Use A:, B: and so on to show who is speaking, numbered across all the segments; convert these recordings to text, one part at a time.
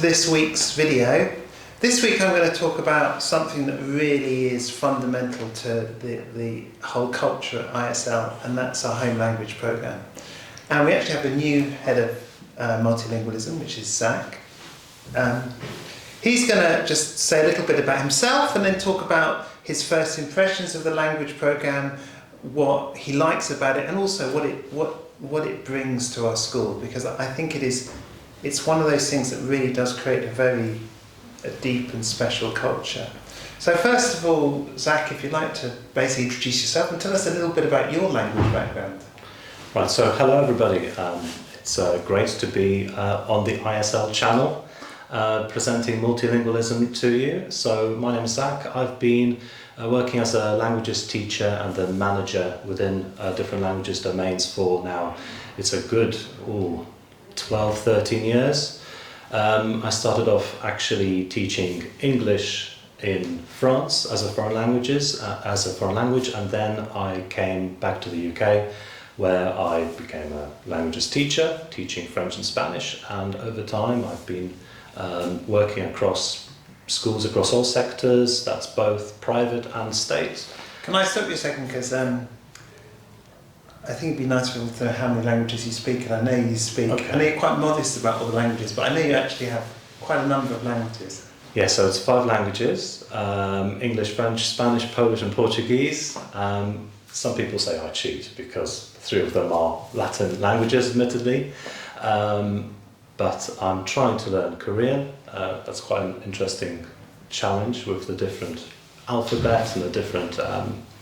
A: this week's video. This week I'm going to talk about something that really is fundamental to the whole culture at ISL, and that's our home language programme. And we actually have a new head of multilingualism, which is Zach. He's going to just say a little bit about himself and then talk about his first impressions of the language programme, what he likes about it, and also what it brings to our school, because I think it's one of those things that really does create a deep and special culture. So first of all, Zach, if you'd like to basically introduce yourself and tell us a little bit about your language background.
B: Right, so hello everybody. It's great to be on the ISL channel presenting multilingualism to you. So my name is Zach. I've been working as a languages teacher and then manager within different languages domains for now. It's a good 12, 13 years. I started off actually teaching English in France as a foreign language, and then I came back to the UK where I became a languages teacher, teaching French and Spanish, and over time I've been working across schools across all sectors, that's both private and state.
A: Can I stop you a second, because I think it'd be nice for people to know how many languages you speak, and I know you speak. Okay. I know you're quite modest about all the languages, but I know you actually have quite a number of languages.
B: Yeah, so it's 5 languages, English, French, Spanish, Polish and Portuguese. Some people say I cheat because 3 of them are Latin languages, admittedly. But I'm trying to learn Korean. That's quite an interesting challenge with the different alphabet and the different...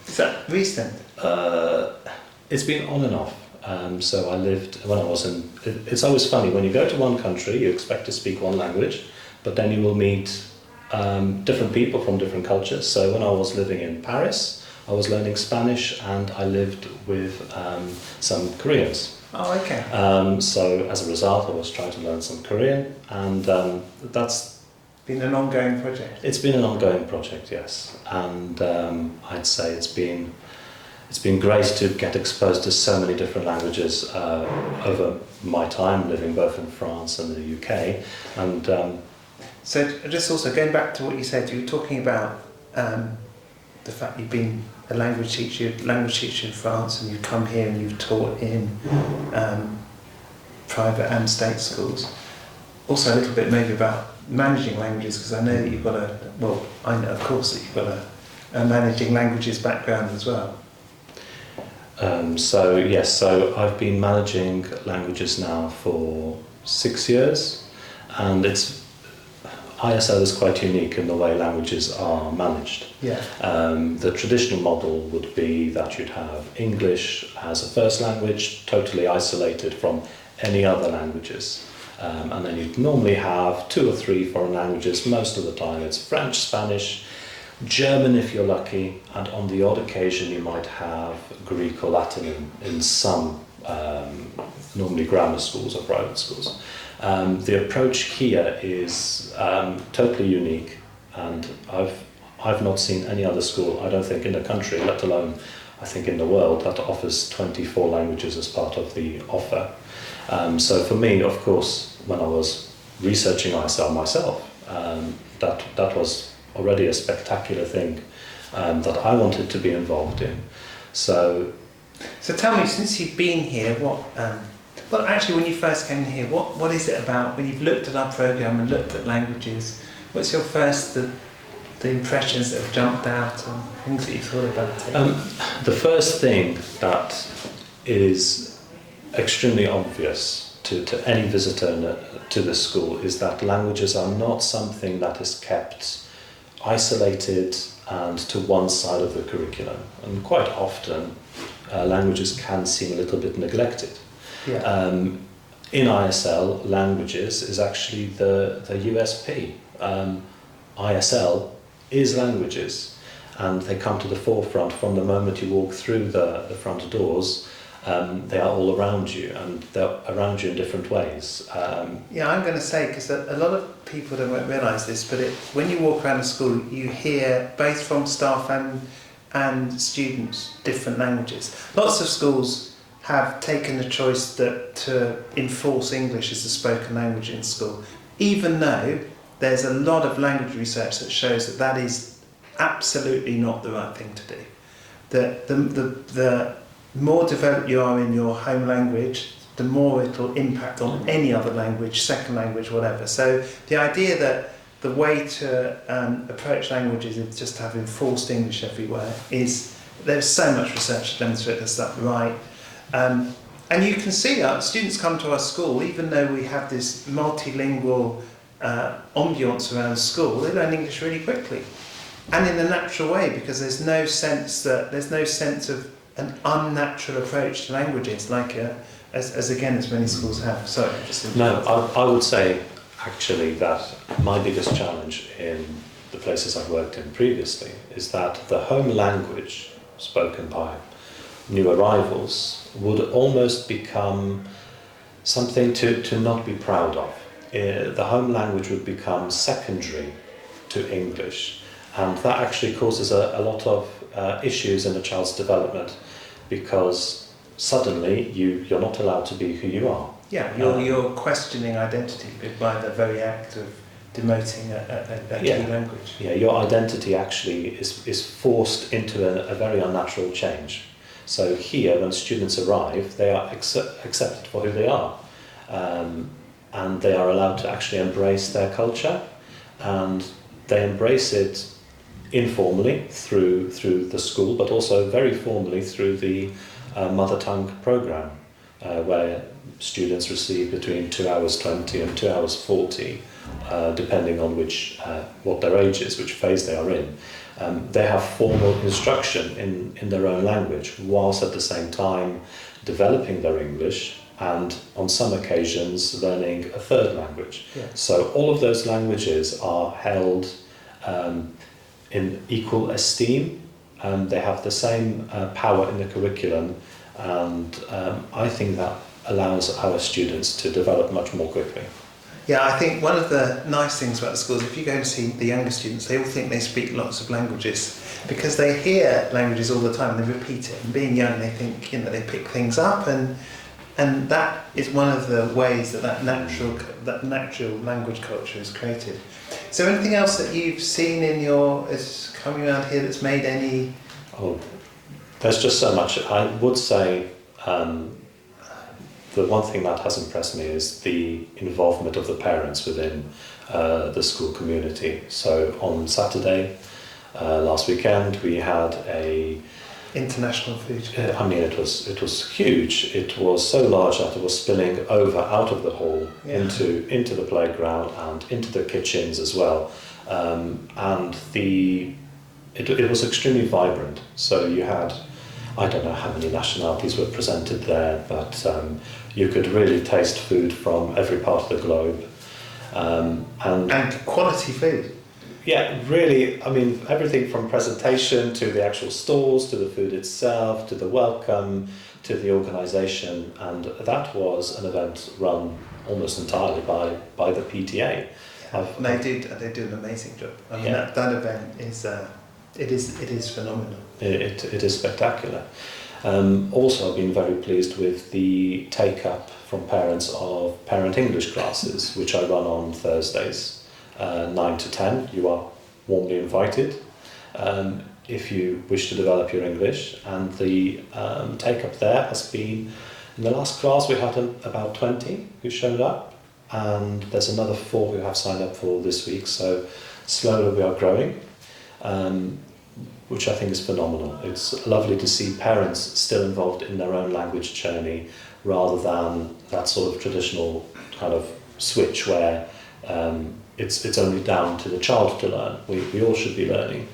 A: Is that recent?
B: It's been on and off. So I lived, when I was in... It's always funny, when you go to one country, you expect to speak one language, but then you will meet different people from different cultures. So when I was living in Paris, I was learning Spanish, and I lived with some Koreans.
A: Oh, okay.
B: So as a result, I was trying to learn some Korean, and that's
A: been an ongoing project.
B: It's been an ongoing project, yes, and I'd say it's been great to get exposed to so many different languages over my time living both in France and the UK, and
A: so just also going back to what you said, you were talking about the fact you've been a language teacher in France, and you've come here and you've taught in private and state schools. Also a little bit maybe about managing languages, because I know that you've got I know of course that you've got a managing languages background as well.
B: So yes, so I've been managing languages now for 6 years, and ISL is quite unique in the way languages are managed.
A: Yeah.
B: The traditional model would be that you'd have English as a first language, totally isolated from any other languages. And then you'd normally have 2 or 3 foreign languages. Most of the time it's French, Spanish, German if you're lucky, and on the odd occasion you might have Greek or Latin in some, normally grammar schools or private schools. The approach here is totally unique, and I've not seen any other school, I don't think, in the country, let alone I think in the world, that offers 24 languages as part of the offer. So for me, of course, when I was researching ISL myself, that was already a spectacular thing that I wanted to be involved in. So
A: tell me, since you've been here, well, actually, when you first came here, what is it about, when you've looked at our programme and looked at languages, what's your first, the impressions that have jumped out and things that you thought about it?
B: The first thing that is extremely obvious to any visitor to the school is that languages are not something that is kept isolated and to one side of the curriculum. And quite often, languages can seem a little bit neglected.
A: Yeah.
B: In ISL, languages is actually the USP. ISL is languages, and they come to the forefront from the moment you walk through the front doors. They are all around you, and they're around you in different ways.
A: Yeah, I'm going to say, because a lot of people don't realise this, but when you walk around the school, you hear both from staff and students different languages. Lots of schools have taken the choice to enforce English as a spoken language in school. even though there's a lot of language research that shows that that is absolutely not the right thing to do. The more developed you are in your home language, the more it'll impact on any other language, second language, whatever. So the idea that the way to approach languages is just to have enforced English everywhere there's so much research to demonstrate that's not right. And you can see students come to our school, even though we have this multilingual ambience around school, they learn English really quickly. And in a natural way, because there's no sense of an unnatural approach to languages, like as many schools have. Sorry,
B: I would say actually that my biggest challenge in the places I've worked in previously is that the home language spoken by new arrivals would almost become something to not be proud of. The home language would become secondary to English, and that actually causes a lot of issues in a child's development, because suddenly you're not allowed to be who you are.
A: Yeah, you're questioning identity by the very act of demoting a key language.
B: Yeah, your identity actually is forced into a very unnatural change. So here, when students arrive, they are accepted for who they are, and they are allowed to actually embrace their culture, and they embrace it informally through the school, but also very formally through the mother tongue program, where students receive between 2 hours 20 and 2 hours 40, depending on what their age is, which phase they are in. They have formal instruction in their own language, whilst at the same time developing their English, and on some occasions learning a third language.
A: Yeah.
B: So all of those languages are held in equal esteem, and they have the same power in the curriculum, and I think that allows our students to develop much more quickly.
A: Yeah, I think one of the nice things about the schools, if you go and see the younger students, they all think they speak lots of languages because they hear languages all the time and they repeat it. And being young, they think, they pick things up, and that is one of the ways that natural language culture is created. Is there anything else that you've seen as coming around here that's made any?
B: Oh, there's just so much. I would say the one thing that has impressed me is the involvement of the parents within the school community. So on Saturday, last weekend, we had a
A: international food.
B: It was huge. It was so large that it was spilling over out of the hall into the playground and into the kitchens as well. And it was extremely vibrant. So you had, I don't know how many nationalities were presented there, but you could really taste food from every part of the globe. And
A: quality food.
B: Yeah, really, everything from presentation to the actual stalls, to the food itself, to the welcome, to the organisation, and that was an event run almost entirely by the PTA.
A: They do an amazing job. That event is phenomenal.
B: It is spectacular. Also, I've been very pleased with the take-up from parents of parent English classes, which I run on Thursdays. 9 to 10, you are warmly invited if you wish to develop your English, and the take-up there has been, in the last class we had about 20 who showed up, and there's another 4 who have signed up for this week, so slowly we are growing, which I think is phenomenal. It's lovely to see parents still involved in their own language journey rather than that sort of traditional kind of switch where it's only down to the child to learn. We all should be learning.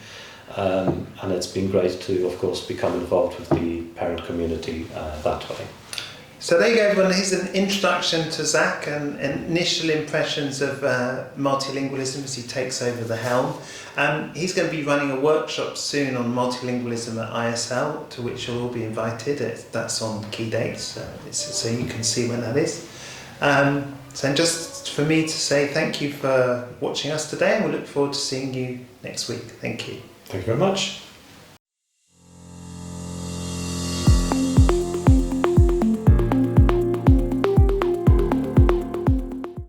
B: And it's been great to, of course, become involved with the parent community that way.
A: So there you go, everyone. Here's an introduction to Zach and initial impressions of multilingualism as he takes over the helm. He's going to be running a workshop soon on multilingualism at ISL, to which you'll all be invited. That's on key dates, so you can see when that is. So just for me to say thank you for watching us today, and we look forward to seeing you next week. Thank you.
B: Thank you very much.